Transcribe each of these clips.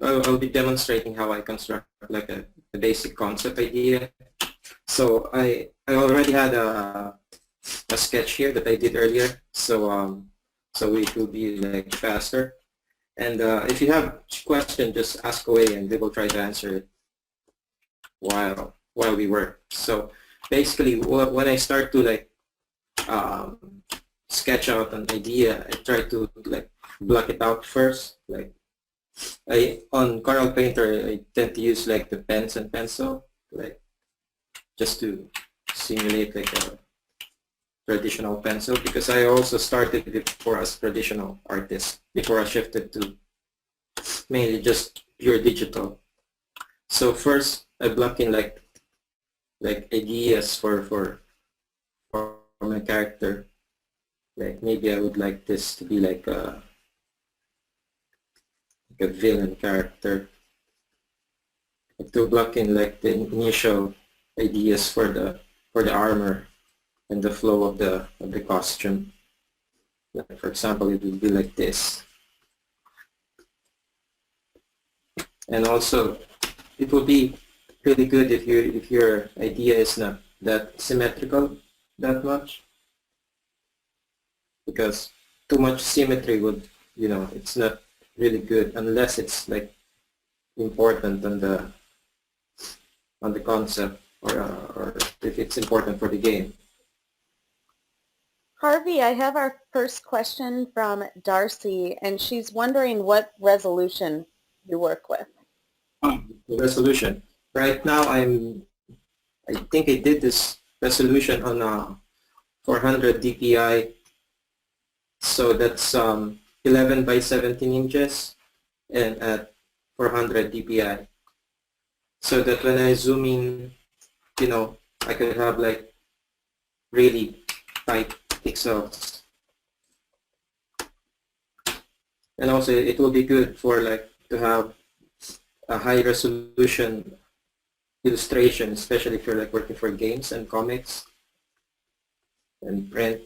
I'll be demonstrating how I construct like a basic concept idea. So I already had a sketch here that I did earlier. So it will be like faster. And if you have question, just ask away, and we will try to answer it while we work. So basically, when I start to like sketch out an idea, I try to like block it out first. Like on Corel Painter, I tend to use like the pens and pencil, like just to simulate like a traditional pencil, because I also started before as traditional artist before I shifted to mainly just pure digital. So first I block in like ideas for my character. Like maybe I would like this to be like a villain character. To block in like the initial ideas for the armor and the flow of the costume. Like for example, it would be like this. And also, it would be really good if your idea is not that symmetrical that much, because too much symmetry would, it's not really good unless it's like important on the concept, or if it's important for the game. Harvey, I have our first question from Darcy, and she's wondering what resolution you work with. The resolution. Right now, I think I did this resolution on 400 dpi, so that's 11 by 17 inches, and at 400 dpi, so that when I zoom in, I could have like really tight pixels. And also it will be good for like to have a high resolution illustration, especially if you're like working for games and comics and print.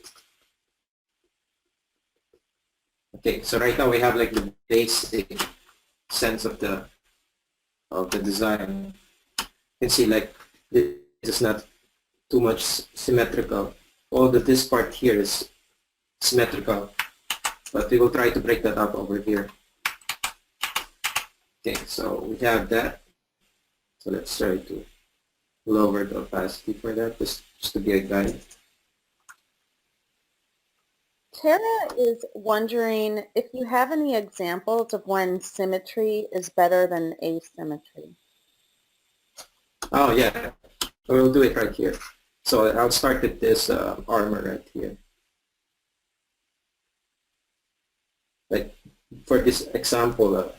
Okay, so right now we have like the basic sense of the design. You can see like this is not too much symmetrical. All this part here is symmetrical, but we will try to break that up over here. Okay, so we have that. So let's try to lower the opacity for that, just to be a guide. Tara is wondering if you have any examples of when symmetry is better than asymmetry. Oh yeah, we'll do it right here. So I'll start with this armor right here. Like for this example,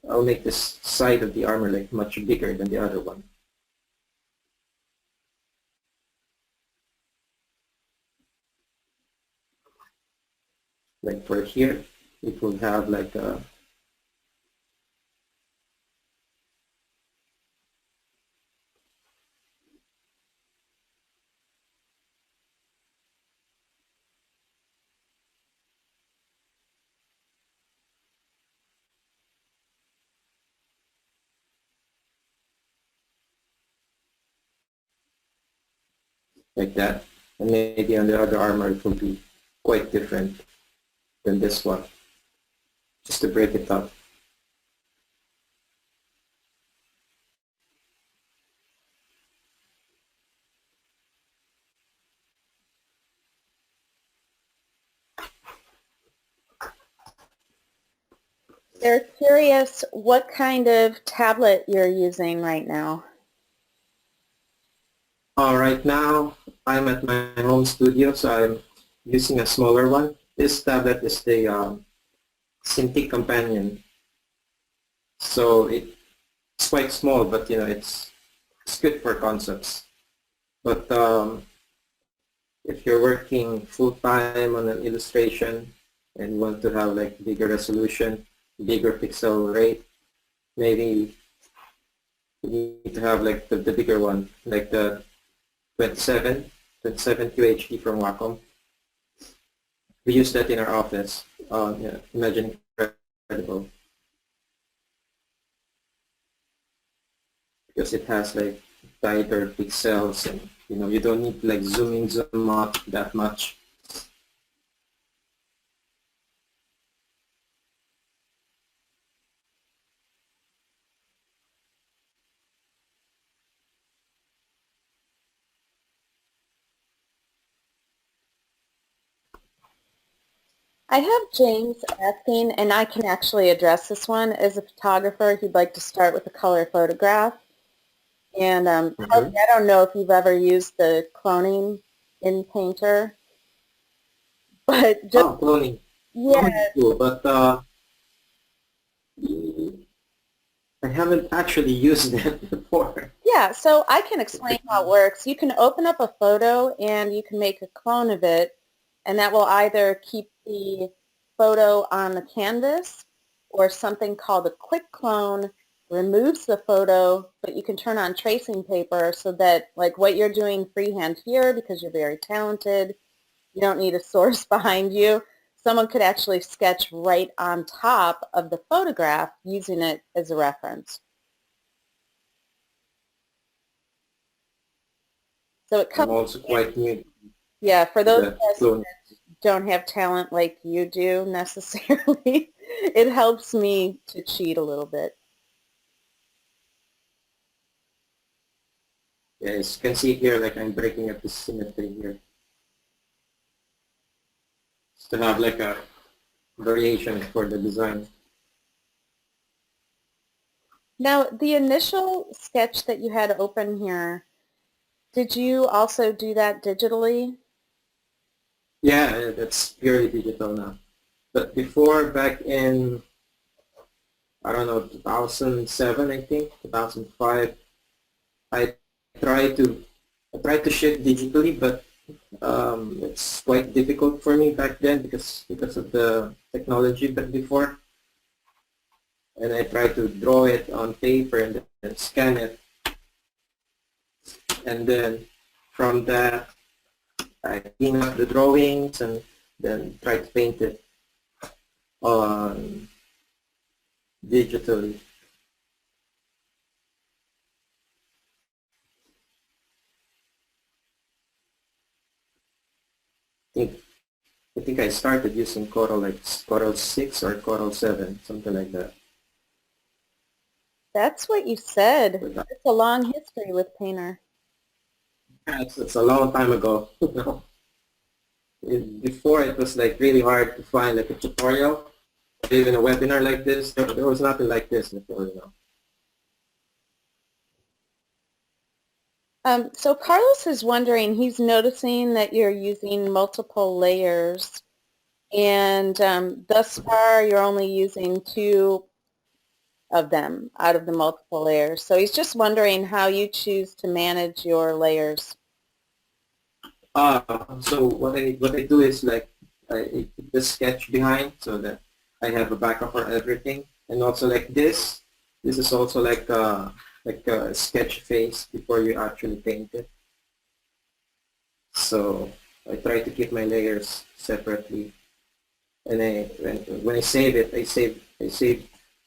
I'll make this side of the armor like much bigger than the other one. Like for here, it will have like a like that, and maybe on the other armor it will be quite different than this one, just to break it up. They're curious what kind of tablet you're using right now. Right now, I'm at my home studio, so I'm using a smaller one. This tablet is the Cintiq Companion. So it's quite small, but it's good for concepts. But if you're working full-time on an illustration and you want to have like bigger resolution, bigger pixel rate, maybe you need to have like the bigger one, like the 27 QHD from Wacom. We use that in our office. Imagine Incredible. because it has like tighter pixels, and you don't need to like zoom in, zoom out that much. I have James asking, and I can actually address this one. As a photographer, he'd like to start with a color photograph. And Harvey, I don't know if you've ever used the cloning in Painter, but just, Oh, cloning. yeah, Cloning is cool, but I haven't actually used it before. yeah, so I can explain how it works. You can open up a photo and you can make a clone of it, and that will either keep the photo on the canvas, or something called a quick clone removes the photo, but you can turn on tracing paper so that, like what you're doing freehand here, because you're very talented, you don't need a source behind you. Someone could actually sketch right on top of the photograph using it as a reference. So it I'm comes, also quite new yeah, for to those of the us cloning. don't have talent like you do necessarily, it helps me to cheat a little bit. Yeah, as you can see here, like I'm breaking up the symmetry here, just to have like a variation for the design. Now, the initial sketch that you had open here, did you also do that digitally? Yeah, that's purely digital now. But before, back in, I don't know, 2007, I think, 2005, I tried to I tried to shoot digitally, but it's quite difficult for me back then because of the technology. But before, and I tried to draw it on paper and then scan it, and then from that I clean up the drawings and then try to paint it on digitally. I think I think I started using Corel like Corel 6 or Corel 7, something like that. That's what you said. But It's a long history with Painter. it's a long time ago. Before it was like really hard to find like a tutorial or even a webinar like this. There was nothing like this before. So Carlos is wondering, he's noticing that you're using multiple layers, and thus far you're only using two of them out of the multiple layers. So he's just wondering how you choose to manage your layers. So what I do is like I put the sketch behind so that I have a backup for everything, and also like this. This is also like a sketch phase before you actually paint it. So I try to keep my layers separately, and when I save it, I save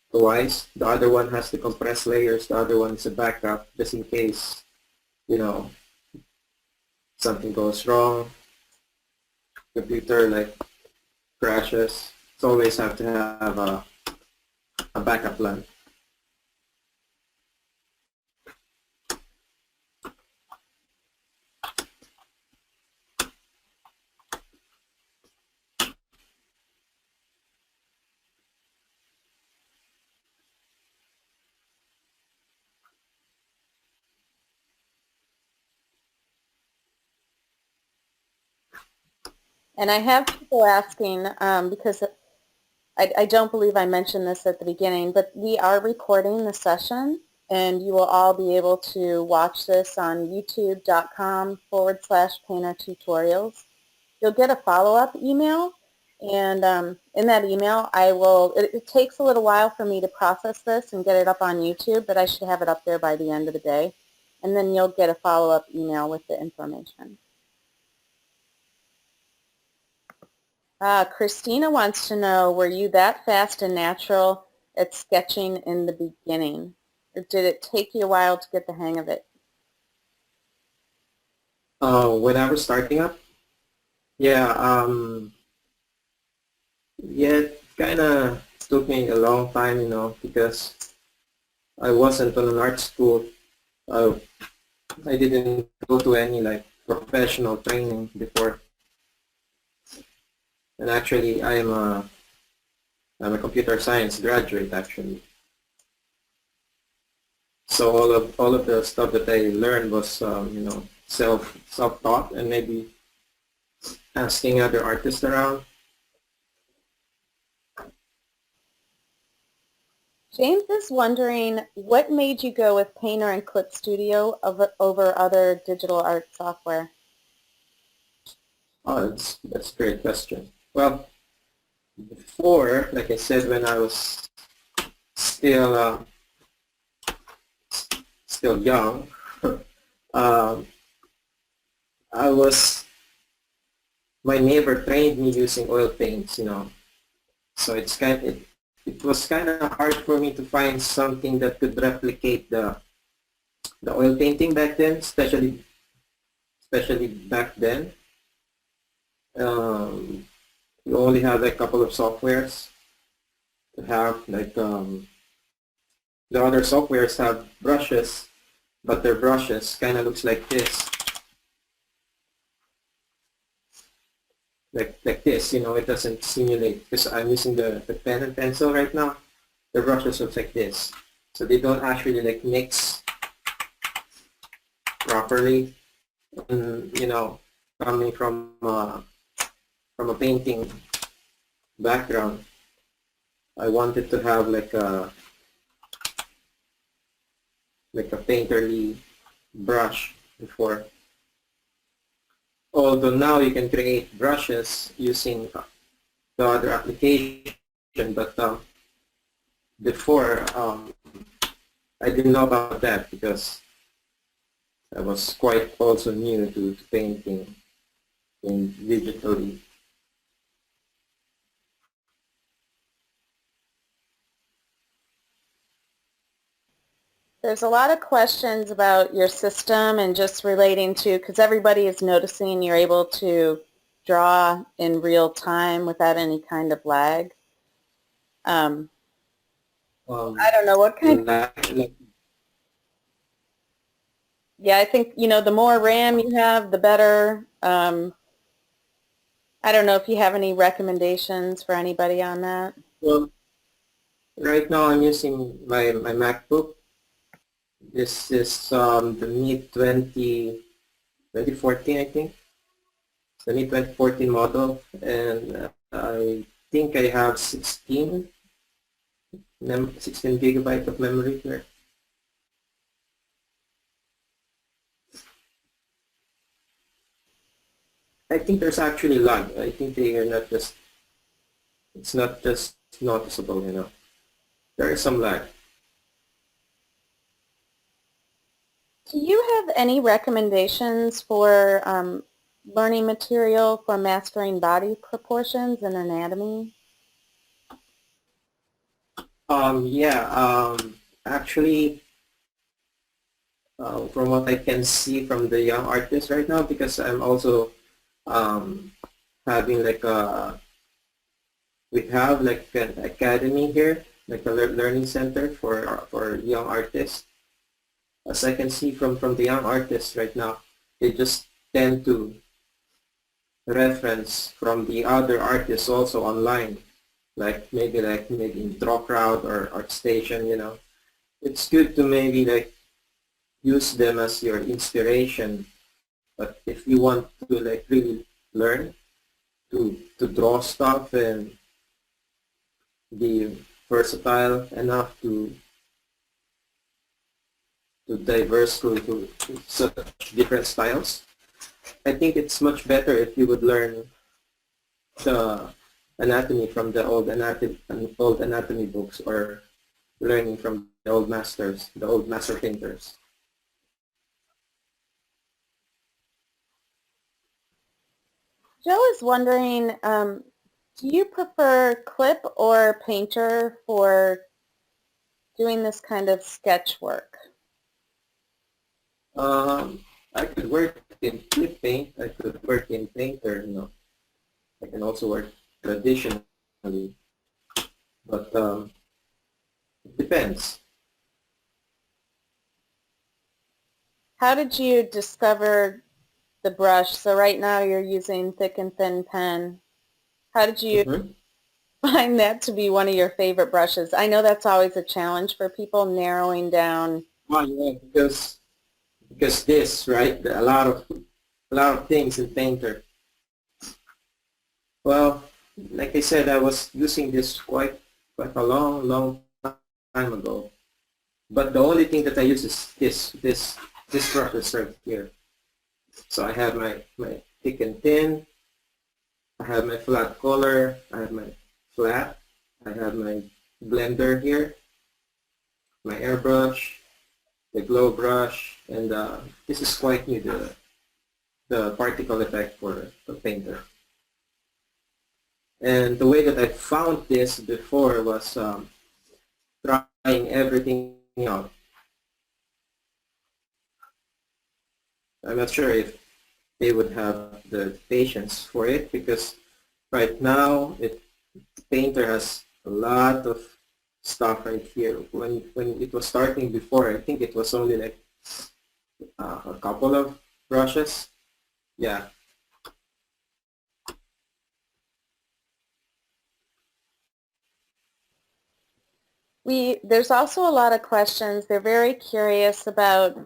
twice. The other one has the compressed layers. The other one is a backup just in case you know something goes wrong. Computer like crashes. It's always have to have a backup plan. And I have people asking, because I don't believe I mentioned this at the beginning, but we are recording the session, and you will all be able to watch this on youtube.com/painter tutorials. You'll get a follow-up email, and in that email it takes a little while for me to process this and get it up on YouTube, but I should have it up there by the end of the day. And then you'll get a follow-up email with the information. Christina wants to know, were you that fast and natural at sketching in the beginning? Or did it take you a while to get the hang of it? When I was starting up, yeah, yeah, it kind of took me a long time, because I wasn't on an art school. Uh, I didn't go to any like professional training before, and actually, I'm a computer science graduate actually. So all of the stuff that I learned was self-taught and maybe asking other artists around. James is wondering what made you go with Painter and Clip Studio over other digital art software? Oh, that's a great question. Well, before, like I said, when I was still still young, um, I was my neighbor trained me using oil paints. So it was kind of hard for me to find something that could replicate the oil painting back then, especially back then. Um, you only had like a couple of softwares to have like the other softwares have brushes, but their brushes kind of looks like this, like this. It doesn't simulate because I'm using the pen and pencil right now. The brushes look like this, so they don't actually like mix properly. And, coming from a painting background, I wanted to have like a painterly brush before. Although now you can create brushes using the other application, but before I didn't know about that because I was quite also new to painting in digitally. There's a lot of questions about your system and just relating to, because everybody is noticing you're able to draw in real time without any kind of lag. Um, I don't know what kind. Like, Yeah, I think, the more RAM you have, the better. I don't know if you have any recommendations for anybody on that. well, right now I'm using my MacBook. This is the mid 2014, I think. It's the mid 2014 model, and I think I have 16 gigabyte of memory here. I think there's actually lag. I think they are not just, it's not just noticeable. There is some lag. Do you have any recommendations for learning material for mastering body proportions and anatomy? Yeah, actually, from what I can see from the young artists right now, because I'm also um, having we have like an academy here, like a learning center for young artists. As I can see from the young artists right now, they just tend to reference from the other artists also online, like maybe in Draw Crowd or ArtStation. It's good to maybe like use them as your inspiration. But if you want to like really learn to draw stuff and be versatile enough to diverse to such different styles, I think it's much better if you would learn the anatomy from the old anatomy books, or learning from the old masters, the old master painters. Joe is wondering, do you prefer Clip or Painter for doing this kind of sketch work? I could work in flip paint. I could work in Painter. I can also work traditionally, but it depends. How did you discover the brush? So right now you're using thick and thin pen. How did you Mhm. find that to be one of your favorite brushes? I know that's always a challenge for people, narrowing down. Well, yeah, because this, right? A lot of things in Painter. Well, like I said, I was using this quite a long time ago. But the only thing that I use is this brush that's right here. So I have my thick and thin. I have my flat color. I have my flat. I have my blender here, my airbrush, the glow brush, and this is quite new, the particle effect for the Painter. And the way that I found this before was trying everything out. I'm not sure if they would have the patience for it because right now Painter has a lot of stuff right here. When it was starting before, I think it was only like a couple of brushes. Yeah. There's also a lot of questions. They're very curious about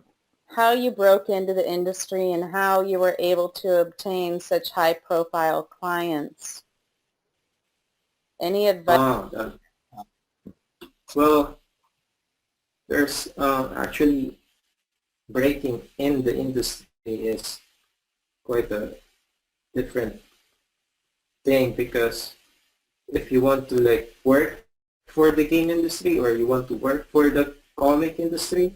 how you broke into the industry and how you were able to obtain such high-profile clients. Any advice? Well, there's actually breaking in the industry is quite a different thing because if you want to like work for the game industry or you want to work for the comic industry,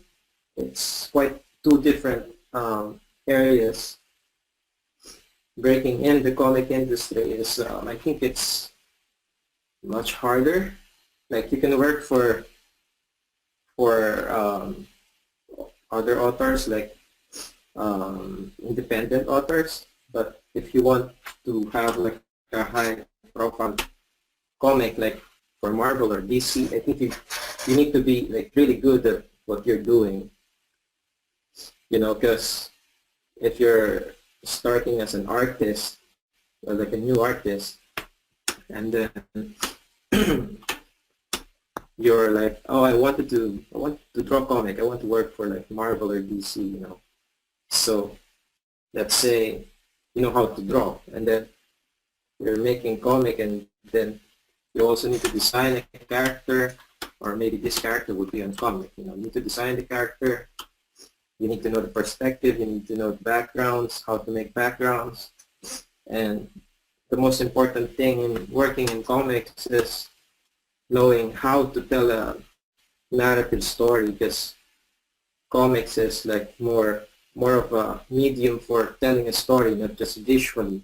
it's quite two different areas. Breaking in the comic industry is, I think it's much harder. Like you can work for other authors, like independent authors, but if you want to have like a high profile comic like for Marvel or DC, I think you need to be like really good at what you're doing, because if you're starting as an artist or like a new artist, and then you're like, oh, I want to draw comic, I want to work for like Marvel or DC. So let's say you know how to draw, and then you're making comic, and then you also need to design a character, or maybe this character would be on comic. You need to design the character. You need to know the perspective. You need to know the backgrounds, how to make backgrounds. And the most important thing in working in comics is knowing how to tell a narrative story, because comics is like more of a medium for telling a story, not just visually.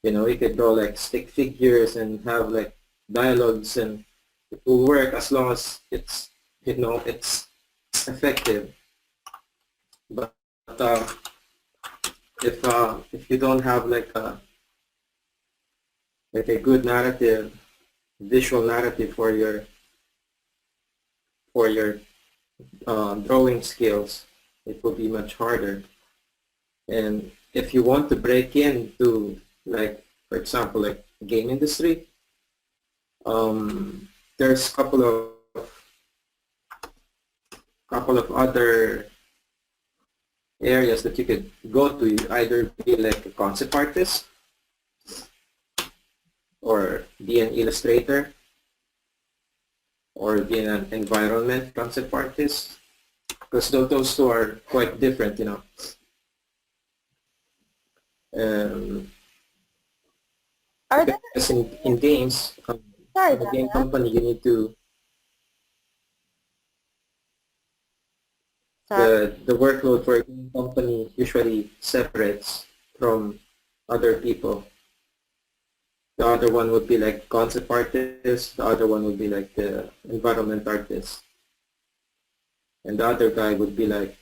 You could draw like stick figures and have like dialogues, and it will work as long as it's effective. But if you don't have like a good narrative, visual narrative for your drawing skills, it will be much harder. And if you want to break into, like, for example, like game industry, there's couple of other areas that you could go to. You either be like a concept artist or be an illustrator or be an environment concept artist, because those two are quite different. Um, Are there, because in games, sorry in a about game that. company, you need to Sorry. the workload for a game company usually separates from other people. The other one would be like concept artist. The other one would be like the environment artist. and the other guy would be like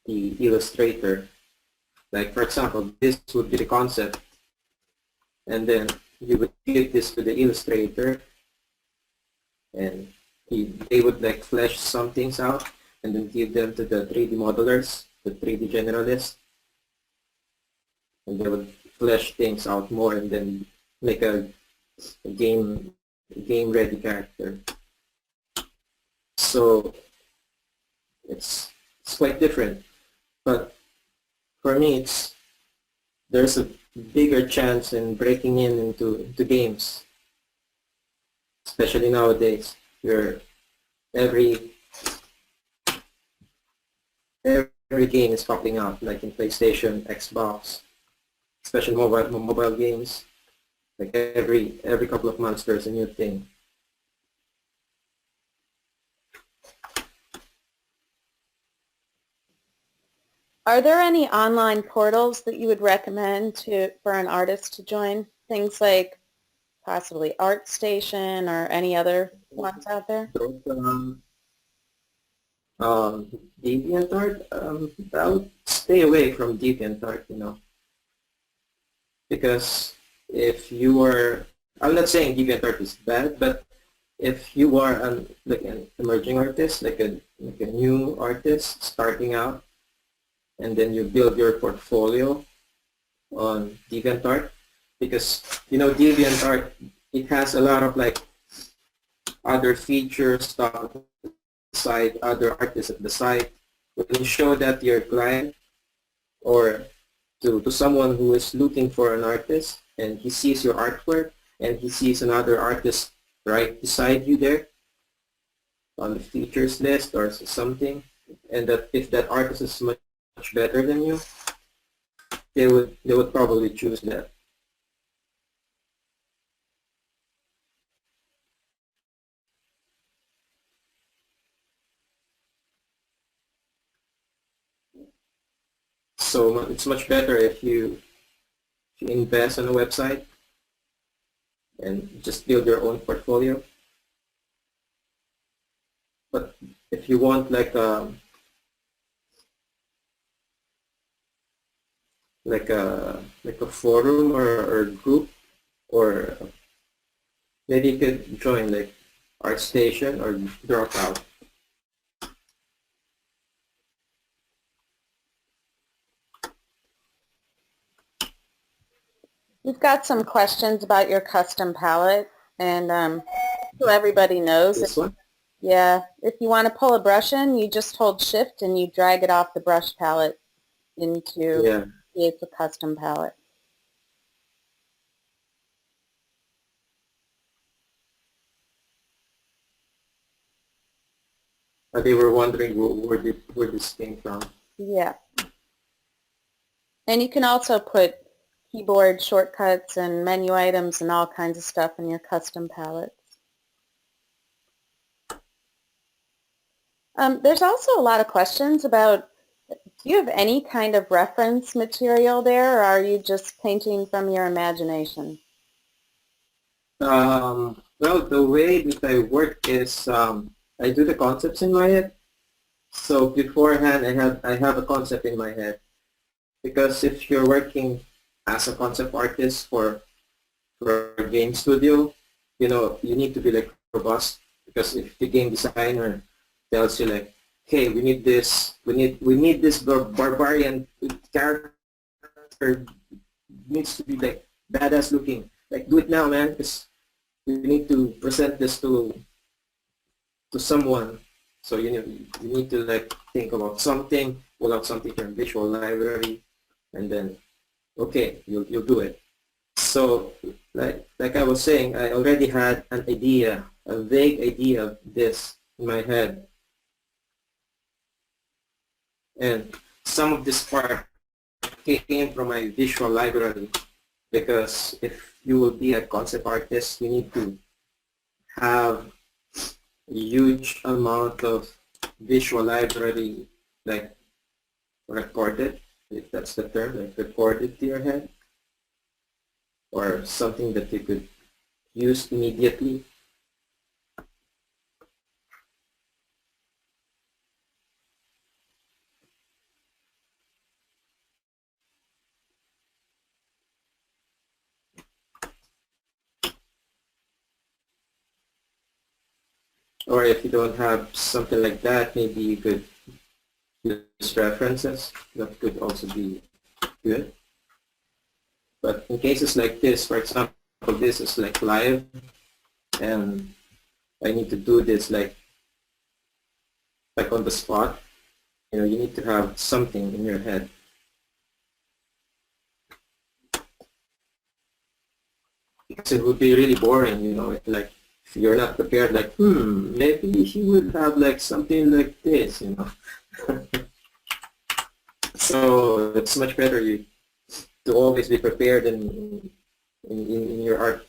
the illustrator. Like for example, this would be the concept, and then you would give this to the illustrator, and they would like flesh some things out, and then give them to the 3D modelers, the 3D generalists, and they would flesh things out more, and then make a game ready character. So it's quite different, but for me there's a bigger chance in breaking into games, especially nowadays where every game is popping out, like in PlayStation, Xbox, especially mobile games. Like every couple of months there's a new thing. Are there any online portals that you would recommend for an artist to join? Things like possibly ArtStation or any other ones out there? Those, DeviantArt, I would stay away from DeviantArt, because if you are, I'm not saying DeviantArt is bad, but if you are like an emerging artist, like a new artist starting out, and then you build your portfolio on DeviantArt, because DeviantArt, it has a lot of like other features, stuff side, other artists at the site. When you show that to your client or to someone who is looking for an artist, and he sees your artwork and he sees another artist right beside you there on the features list or something, and that if that artist is much better than you, they would probably choose that. So it's much better if you invest on a website and just build your own portfolio. But if you want like a forum or group, or maybe you could join like ArtStation or Dropout. We've got some questions about your custom palette, and so everybody knows. This one? Yeah, if you want to pull a brush in, you just hold Shift and you drag it off the brush palette into create the custom palette. They were wondering where this came from. Yeah. And you can also put keyboard shortcuts and menu items and all kinds of stuff in your custom palettes. There's also a lot of questions about, do you have any kind of reference material there, or are you just painting from your imagination? Well, the way that I work is I do the concepts in my head. So beforehand, I have a concept in my head, because if you're working as a concept artist for a game studio, you need to be like robust, because if the game designer tells you like, hey, we need this barbarian character, needs to be like badass looking, like do it now, man, because you need to present this to someone. So you need to like think about something, pull out something from visual library, and then okay, you'll do it. So like I was saying, I already had an idea, a vague idea of this in my head, and some of this part came from my visual library, because if you will be a concept artist, you need to have a huge amount of visual library like recorded, if that's the term, like recorded to your head, or something that you could use immediately. Or if you don't have something like that, maybe you could use references. That could also be good. But in cases like this, for example, this is like live, and I need to do this like on the spot. You know, you need to have something in your head. Because it would be really boring, you know, like if you're not prepared, like, maybe he would have like something like this, you know. So it's much better to always be prepared in your art.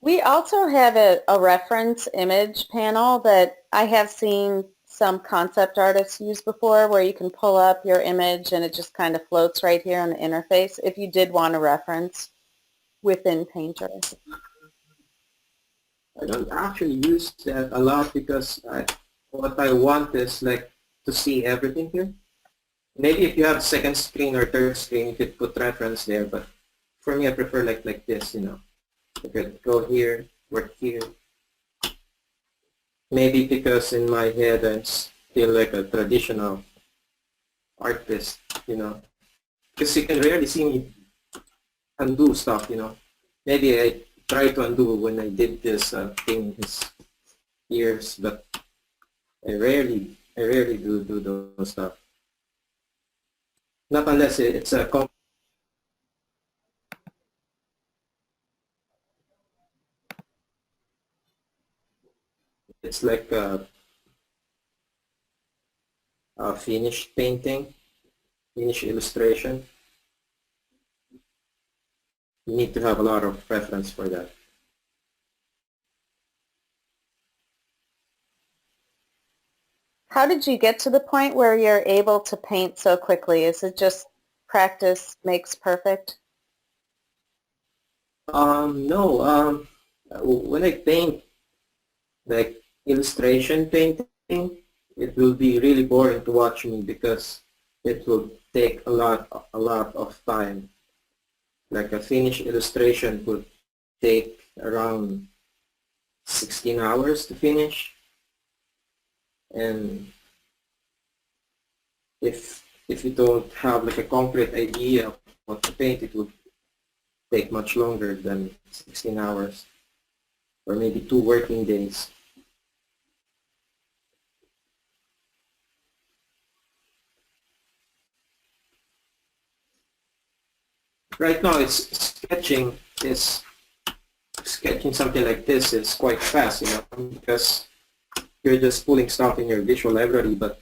We also have a reference image panel that I have seen some concept artists use before, where you can pull up your image and it just kind of floats right here on the interface if you did want a reference within Painter. I don't actually use that a lot because what I want is like to see everything here. Maybe if you have second screen or third screen, you could put reference there, but for me, I prefer like this, you know. I could go here, work here. Maybe because in my head I'm still like a traditional artist, you know. Because you can rarely see me undo stuff, you know. Maybe I try to undo when I did this thing his ears, but I rarely do those stuff. Not unless it's a it's like a finished painting, finished illustration. You need to have a lot of reference for that. How did you get to the point where you're able to paint so quickly? Is it just practice makes perfect? No, when I paint like illustration painting, it will be really boring to watch me because it will take a lot of time. Like a finished illustration would take around 16 hours to finish, and if you don't have like a concrete idea of what to paint, it will take much longer than 16 hours or maybe 2 working days. Right now, it's sketching something like this is quite fast, you know, because you're just pulling stuff in your visual library, but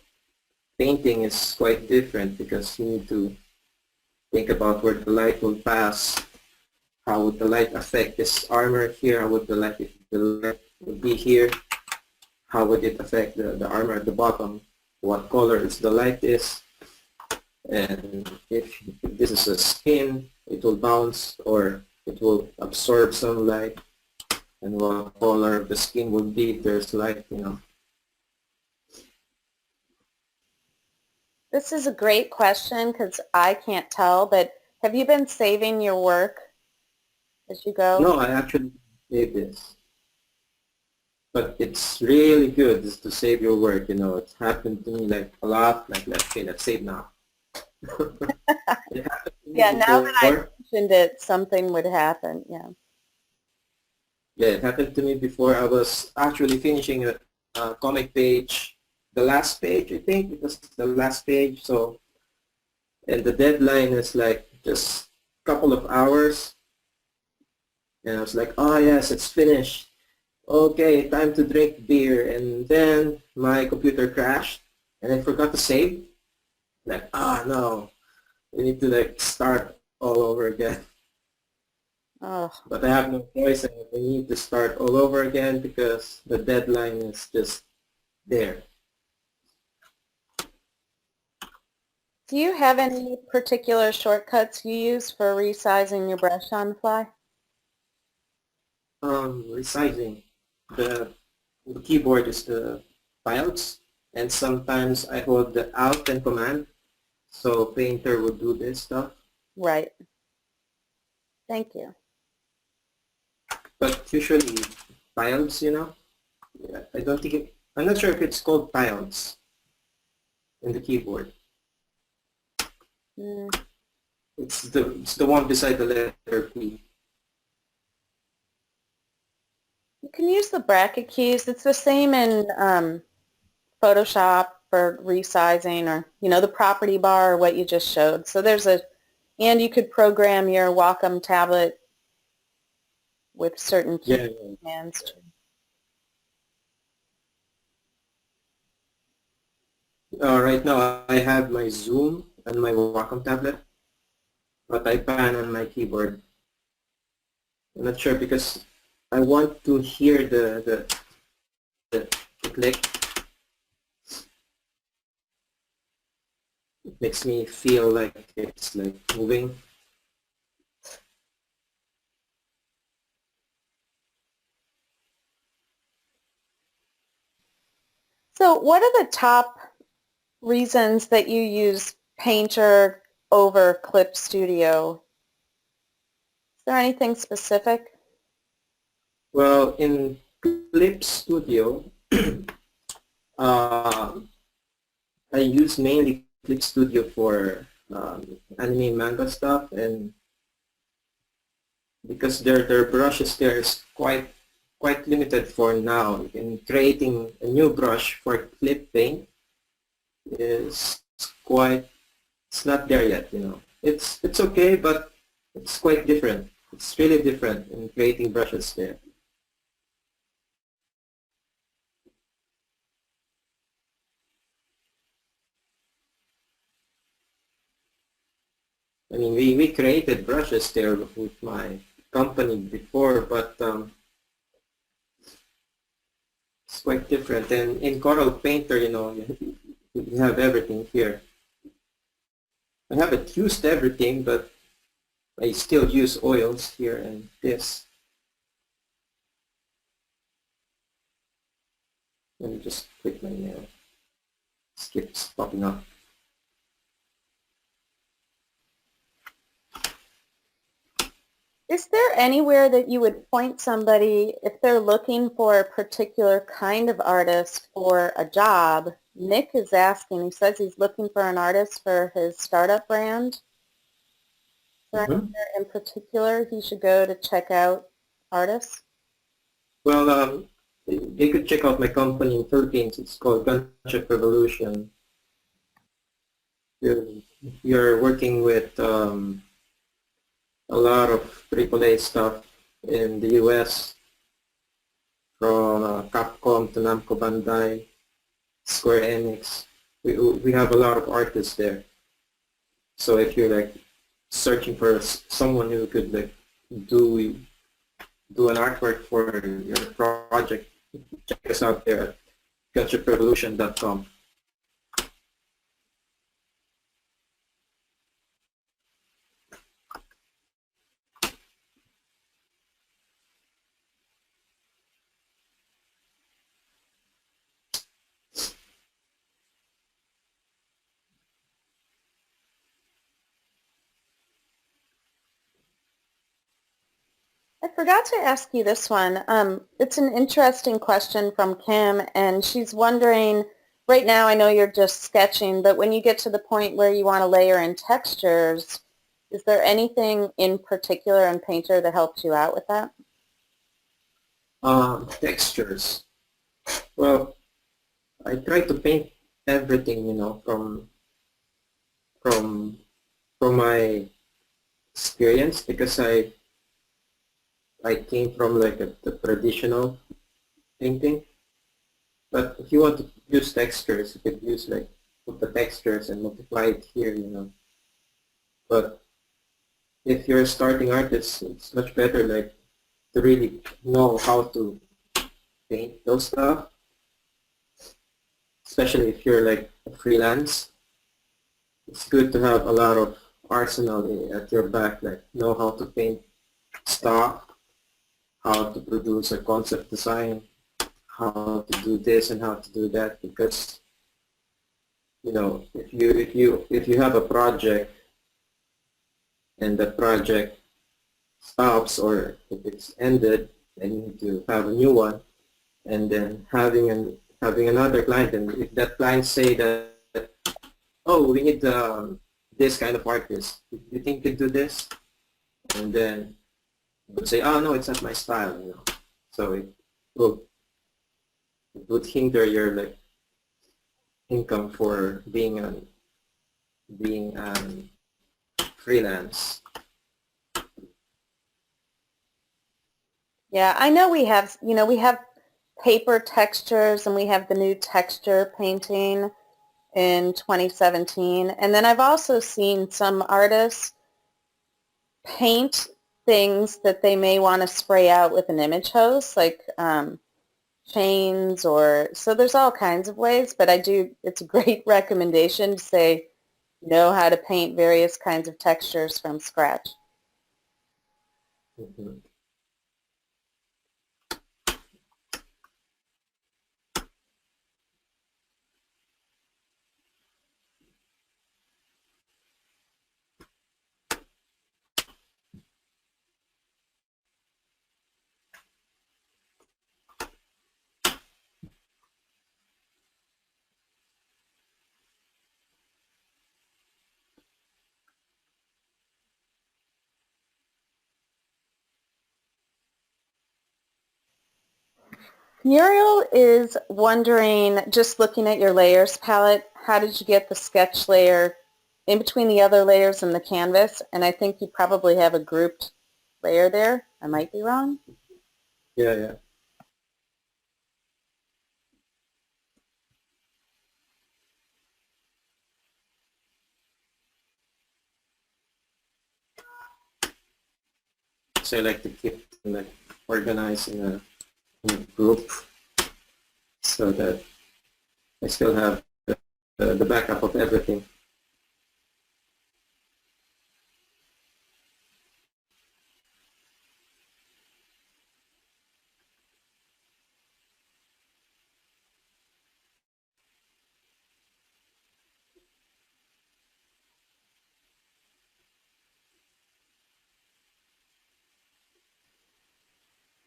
painting is quite different because you need to think about where the light will pass, how would the light affect this armor here, how would the light, if the light would be here, how would it affect the armor at the bottom, what color is the light is, and if this is a skin, it will bounce or it will absorb some light, and what color the skin will be if there's light, you know. This is a great question because I can't tell, but have you been saving your work as you go? No, I actually did this. But it's really good just to save your work, you know. It's happened to me like a lot, like okay, let's save now. It happened to me Yeah, now that I before. mentioned it, something would happen, yeah. Yeah, it happened to me before. I was actually finishing a comic page, the last page, I think, it was the last page. So, and the deadline is like just a couple of hours. And I was like, oh yes, it's finished. Okay, time to drink beer. And then my computer crashed and I forgot to save. Like, ah, no, we need to like start all over again. Oh, But I have no choice. I need to start all over again because the deadline is just there. do you have any particular shortcuts you use for resizing your brush on the fly? Resizing. The keyboard is the files, and sometimes I hold the Alt and Command, so Painter would do this stuff. Right. Thank you. But usually tiles, you know. Yeah, I don't think I'm not sure if it's called tiles in the keyboard. Mm. It's the one beside the letter P. You can use the bracket keys. It's the same in Photoshop for resizing, or the property bar or what you just showed. So and you could program your Wacom tablet with certain Yeah, key commands too. right now I have my Zoom and my Wacom tablet, but I pan on my keyboard. I'm not sure because I want to hear the click. It makes me feel like it's like moving. So what are the top reasons that you use Painter over Clip Studio? Is there anything specific? Well, in Clip Studio, uh, I use mainly Clip Studio for anime manga stuff, and because their brushes there is quite limited for now. In creating a new brush for Clip Paint is quite it's not there yet. It's okay, but it's quite different. It's really different in creating brushes there. I mean, we created brushes there with my company before, but it's quite different. And in Coral Painter, you have everything here. I haven't used everything, but I still use oils here and this. Let me just quit my nail. Skips popping up. Is there anywhere that you would point somebody if they're looking for a particular kind of artist for a job? Nick is asking, he says he's looking for an artist for his startup brand. Is there anywhere in particular he should go to check out artists? Well, they could check out my company in Philippines. It's called Gunship Revolution. You're working with a lot of AAA stuff in the US, from Capcom to Namco Bandai, Square Enix. We have a lot of artists there. So if you're like searching for someone who could like do an artwork for your project, check us out there at gunshiprevolution.com. I forgot to ask you this one. It's an interesting question from Kim, and she's wondering, right now I know you're just sketching, but when you get to the point where you want to layer in textures, is there anything in particular in Painter that helps you out with that? Textures. Well, I try to paint everything, from my experience, because I came from like the traditional painting. But if you want to use textures, you could use like put the textures and multiply it here. But if you're a starting artist, it's much better like to really know how to paint those stuff, especially if you're like a freelance. It's good to have a lot of arsenal at your back, like know how to paint stock, how to produce a concept design, how to do this and how to do that, because if you have a project and the project stops or if it's ended, and you need to have a new one, and then having another client, and if that client say that, oh, we need this kind of artist, you think you could do this, and then you would say, oh no, it's not my style, you know. So will it would hinder your like income for being freelance. Yeah, I know we have, we have paper textures and we have the new texture painting in 2017. And then I've also seen some artists paint things that they may want to spray out with an image host, like chains so there's all kinds of ways, but it's a great recommendation to say, know how to paint various kinds of textures from scratch. Mhm. Muriel is wondering, just looking at your layers palette, how did you get the sketch layer in between the other layers in the canvas? And I think you probably have a grouped layer there. I might be wrong. Yeah, yeah. So I like to keep them like organized in a group so that I still have the backup of everything.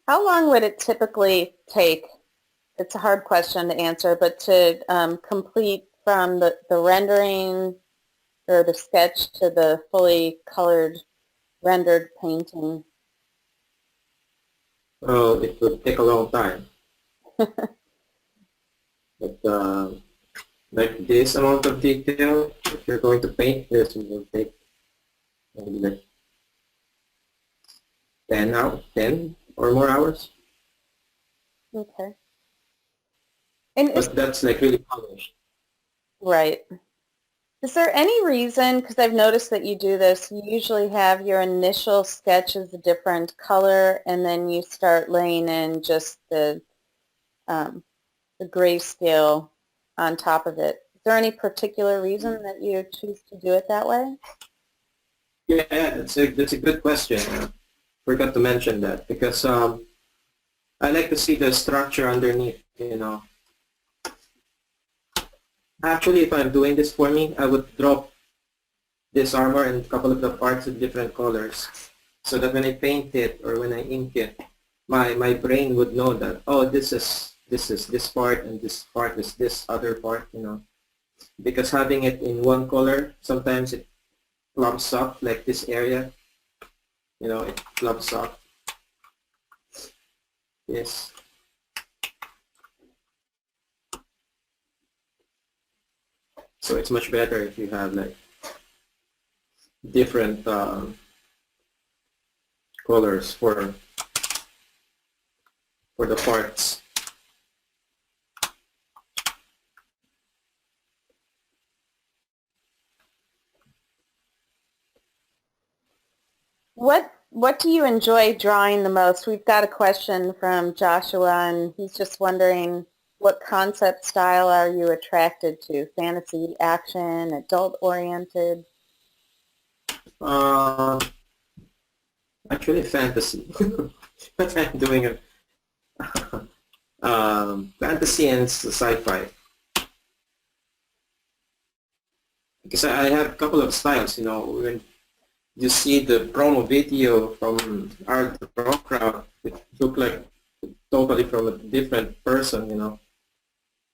How long would it typically take? It's a hard question to answer, but to complete from the rendering or the sketch to the fully colored rendered painting. Well, it would take a long time. But like this amount of detail, if you're going to paint this, it will take maybe like 10 or more hours. Okay. And But that's like really polished. right. Is there any reason, because I've noticed that you do this, you usually have your initial sketch as a different color and then you start laying in just the grayscale on top of it. Is there any particular reason that you choose to do it that way? Yeah, that's a good question. Forgot to mention that because I like to see the structure underneath, you know. Actually, if I'm doing this for me, I would drop this armor and a couple of the parts in different colors so that when I paint it or when I ink it, my brain would know that, oh, this is this part and this part is this other part, you know. Because having it in one color, sometimes it clumps up, like this area, you know, it clumps up. Yes. So it's much better if you have like different colors for the parts. What do you enjoy drawing the most? We've got a question from Joshua, and he's just wondering, what concept style are you attracted to? Fantasy, action, adult-oriented? Uh, Actually, fantasy. But I'm doing a fantasy and sci-fi. Because I have a couple of styles, you know. When you see the promo video from Art Rock Crowd, it looked like totally from a different person, you know.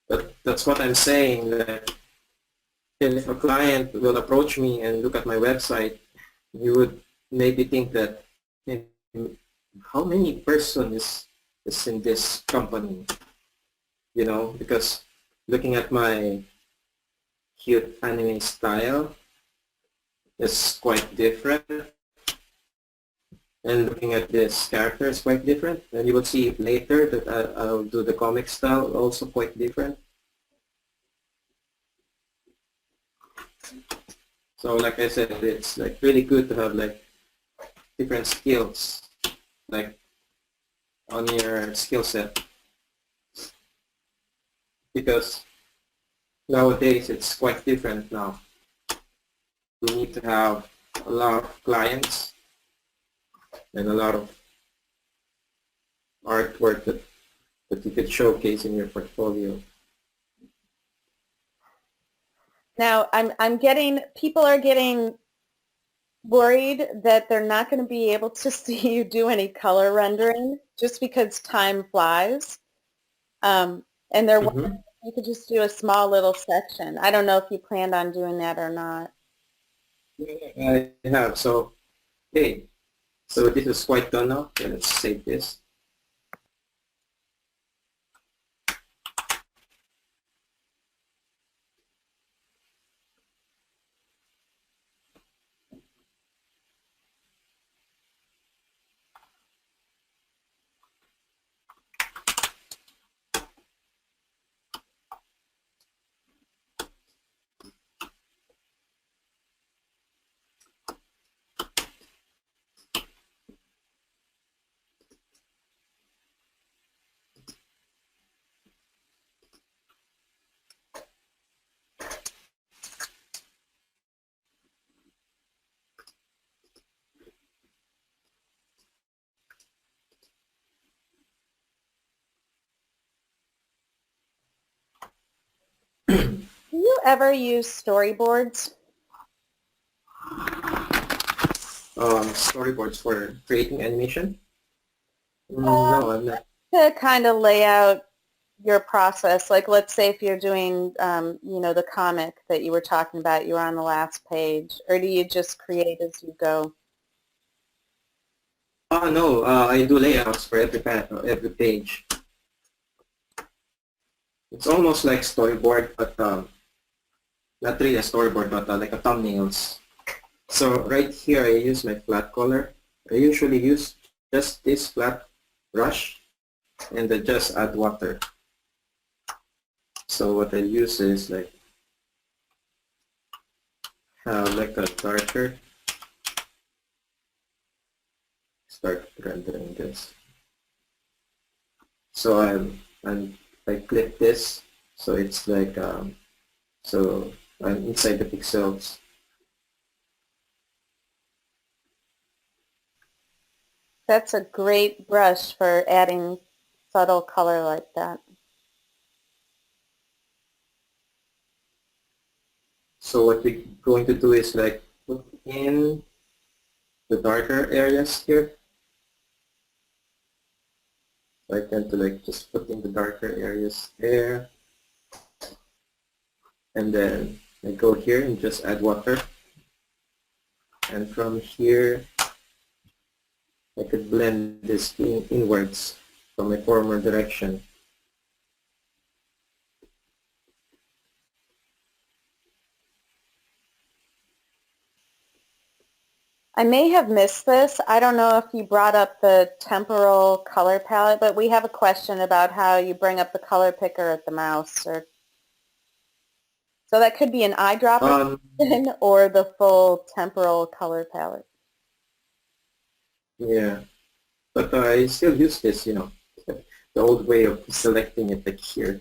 But that's what I'm saying, that if a client will approach me and look at my website, you would maybe think that, "Hey, how many person is in this company?" You know, because looking at my cute anime style is quite different, and looking at this character is quite different. And you will see later that I'll do the comic style also quite different. So like I said, it's like really good to have like different skills like on your skill set, because nowadays it's quite different now. You need to have a lot of clients and a lot of artwork that you could showcase in your portfolio. Now, people are getting worried that they're not going to be able to see you do any color rendering just because time flies. And they're wondering if you could just do a small little section. I don't know if you planned on doing that or not. I have. So, hey, so this is quite done now. Okay, let's save this. Do you ever use storyboards? Storyboards for creating animation? No, I'm not. To kind of lay out your process, like let's say if you're doing, the comic that you were talking about, you were on the last page, or do you just create as you go? Oh no, I do layouts for every page. It's almost like storyboard, but not really a storyboard, but like a thumbnails. So right here, I use my flat color. I usually use just this flat brush, and then just add water. So what I use is like like a darker. Start rendering this. So I click this, so it's like so I'm inside the pixels. That's a great brush for adding subtle color like that. So what we're going to do is like put in the darker areas here. So I tend to like just put in the darker areas there. And then I go here and just add water. And from here, I could blend this inwards from my former direction. I may have missed this. I don't know if you brought up the temporal color palette, but we have a question about how you bring up the color picker at the mouse. So that could be an eyedropper or the full temporal color palette. Yeah, but I still use this, you know, the old way of selecting it like here.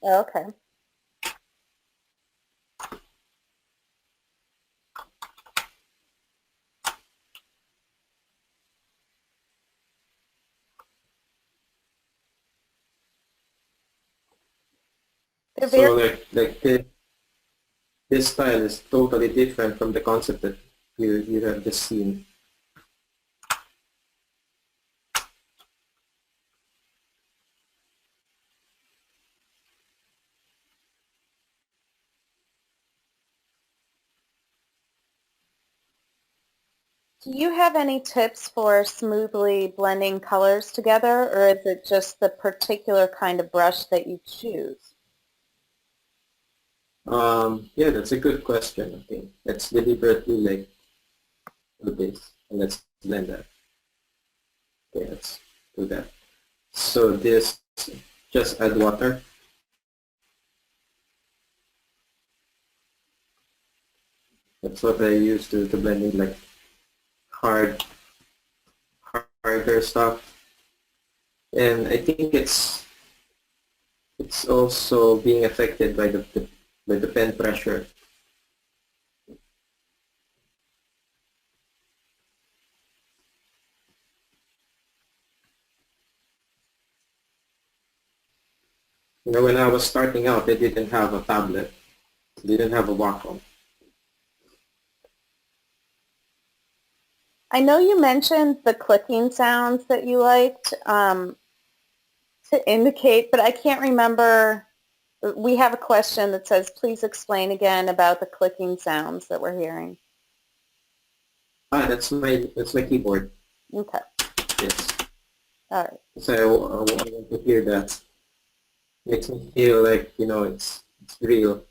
Oh, okay. So like this style is totally different from the concept that you have just seen. Do you have any tips for smoothly blending colors together, or is it just the particular kind of brush that you choose? Yeah, that's a good question. Okay, let's deliberately like do this and let's blend that. Okay, let's do that. So this, just add water. That's what I use to blend in like hard, harder stuff. And I think it's also being affected by the pen pressure. You know, when I was starting out, I didn't have a tablet, didn't have a Wacom. I know you mentioned the clicking sounds that you liked to indicate, but I can't remember. We have a question that says, please explain again about the clicking sounds that we're hearing. That's my keyboard. Okay. Yes. All right. So I want to hear that. Makes me feel like, you know, it's real.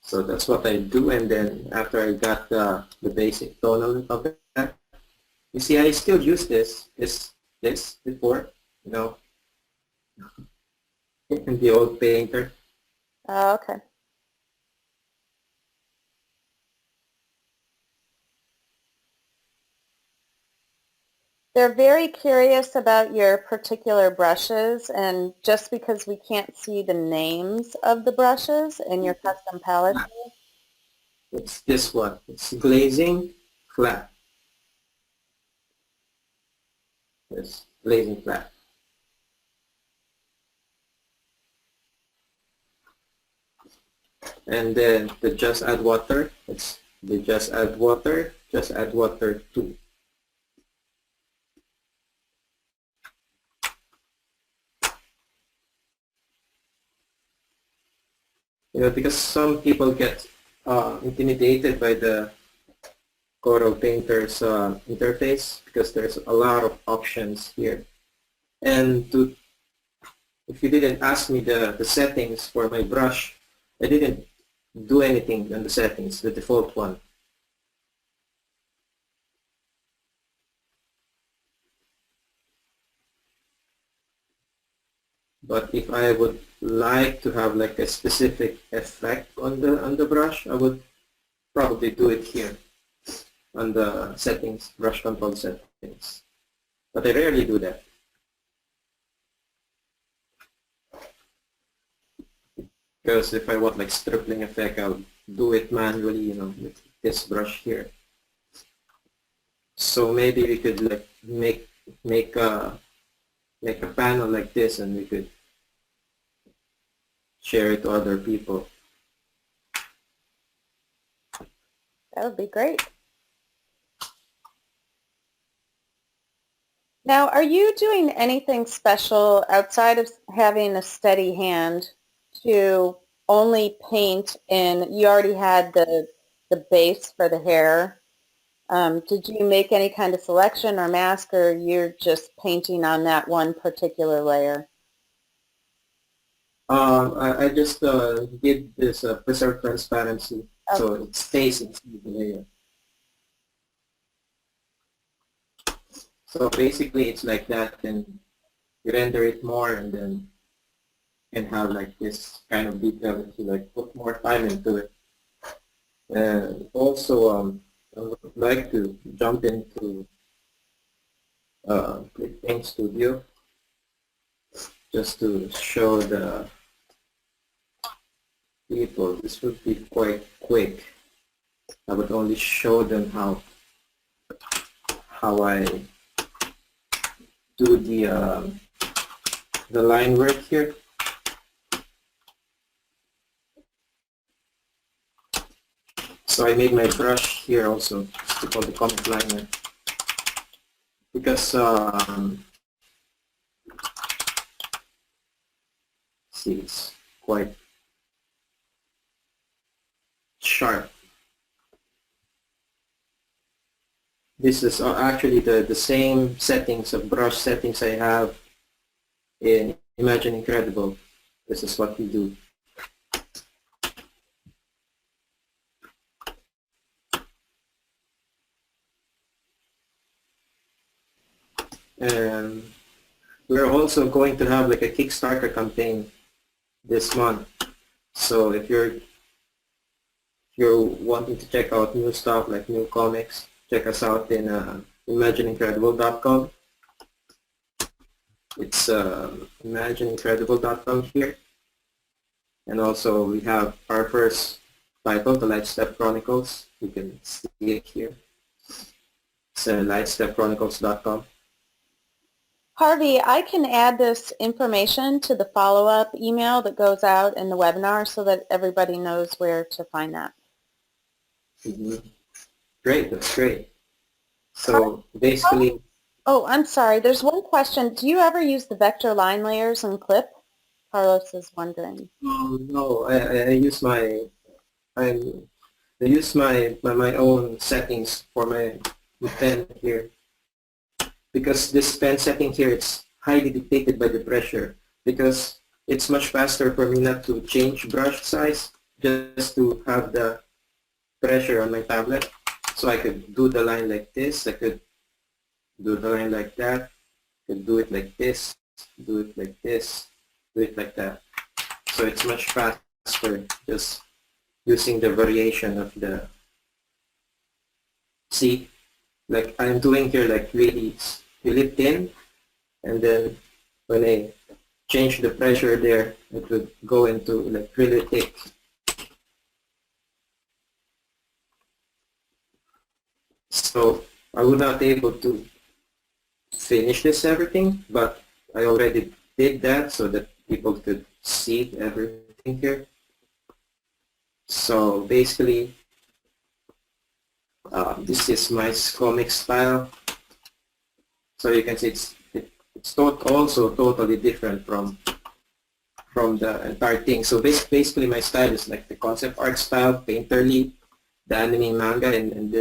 So that's what I do, and then after I got the basic tonal of that, you see, I still use this before, you know, in the old painter. Oh, okay. They're very curious about your particular brushes, and just because we can't see the names of the brushes in your custom palette. It's this one. It's glazing flat. Yes, glazing flat. And then the just add water. It's the just add water too. You know, because some people get intimidated by the Corel Painter's interface because there's a lot of options here. And if you didn't ask me the settings for my brush, I didn't do anything on the settings, the default one. But if I would like to have like a specific effect on the brush, I would probably do it here on the settings, brush control settings. But I rarely do that. Because if I want like stripling effect, I'll do it manually, you know, with this brush here. So maybe we could like make a panel like this, and we could share it to other people. That would be great. Now, are you doing anything special outside of having a steady hand to only paint in, you already had the base for the hair. Did you make any kind of selection or mask, or you're just painting on that one particular layer? I just did this preserve transparency, Okay. so it stays inside the layer. So basically, it's like that, and you render it more, and then you can have like this kind of detail if you like put more time into it. And also, I would like to jump into Click Paint Studio just to show the people. This would be quite quick. I would only show them how I do the line work here. So I made my brush here also, it's called the comic liner, because see, it's quite sharp. This is actually the same settings of brush settings I have in Imagine Incredible. This is what we do. And we're also going to have like a Kickstarter campaign this month. So if you're wanting to check out new stuff like new comics, check us out in imagineincredible.com. It's imagineincredible.com here. And also we have our first title, The Lightstep Chronicles. You can see it here. It's lightstepchronicles.com. Harvey, I can add this information to the follow-up email that goes out in the webinar so that everybody knows where to find that. Mm-hmm. Great, that's great. So basically... Oh, I'm sorry. There's one question. Do you ever use the vector line layers in Clip? Carlos is wondering. No, I use my my own settings for my pen here, because this pen setting here, it's highly dictated by the pressure, because it's much faster for me not to change brush size, just to have the pressure on my tablet. So I could do the line like this, I could do the line like that, I could do it like this, do it like this, do it like that. So it's much faster just using the variation of the, see, like I'm doing here like really, really thin, and then when I change the pressure there, it would go into like really thick. So I was not able to finish this everything, but I already did that so that people could see everything here. So basically, this is my comic style. So you can see it's also totally different from the entire thing. So basically my style is like the concept art style, painterly, the anime manga, and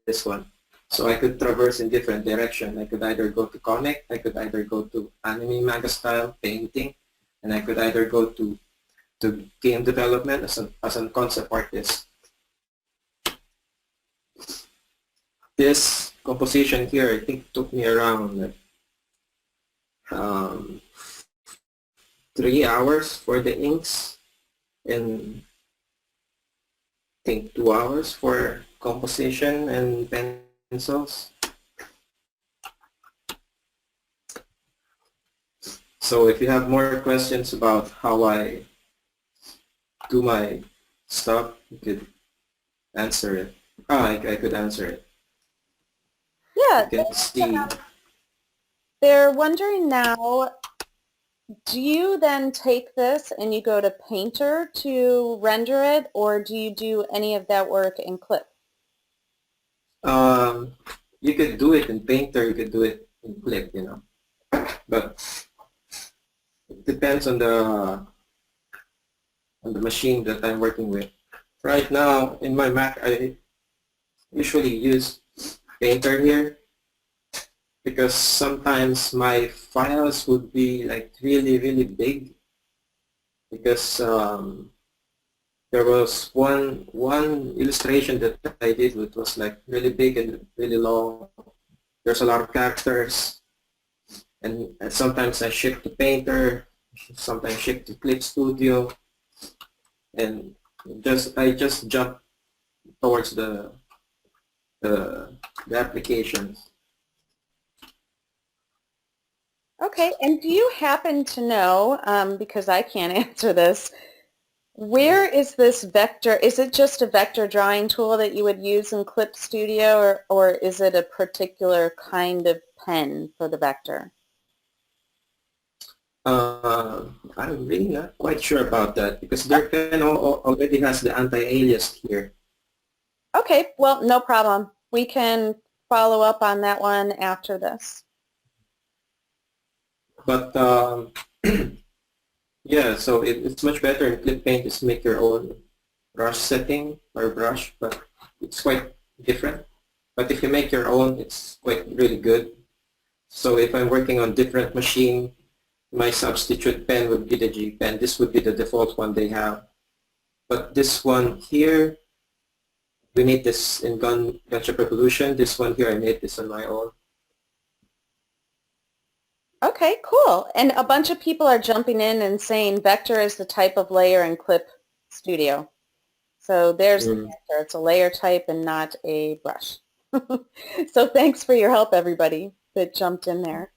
this one. So I could traverse in different directions. I could either go to comic, I could either go to anime manga style painting, and I could either go to game development as a concept artist. This composition here, I think, took me around 3 hours for the inks, and I think 2 hours for composition and pencils. So if you have more questions about how I do my stuff, you could answer it. I could answer it. Yeah, You can see. they're wondering now, do you then take this and you go to Painter to render it, or do you do any of that work in Clip? You could do it in Painter, you could do it in Clip, you know. But it depends on the machine that I'm working with. Right now, in my Mac, I usually use Painter here, because sometimes my files would be like really, really big, because there was one illustration that I did which was like really big and really long. There's a lot of characters, and sometimes I ship to Painter, sometimes ship to Clip Studio, and I just jump towards the applications. Okay, and do you happen to know, because I can't answer this, where is this vector? Is it just a vector drawing tool that you would use in Clip Studio, or is it a particular kind of pen for the vector? I'm really not quite sure about that, because their pen already has the anti-alias here. Okay, well, no problem. We can follow up on that one after this. But yeah, so it's much better in Clip Paint is make your own brush setting. or brush, but it's quite different. But if you make your own, it's quite really good. So if I'm working on different machine, my substitute pen would be the G pen. This would be the default one they have. But this one here, we made this in Gunship Revolution. This one here, I made this on my own. Okay, cool. And a bunch of people are jumping in and saying vector is the type of layer in Clip Studio. So there's the answer. It's a layer type and not a brush. So thanks for your help, everybody that jumped in there.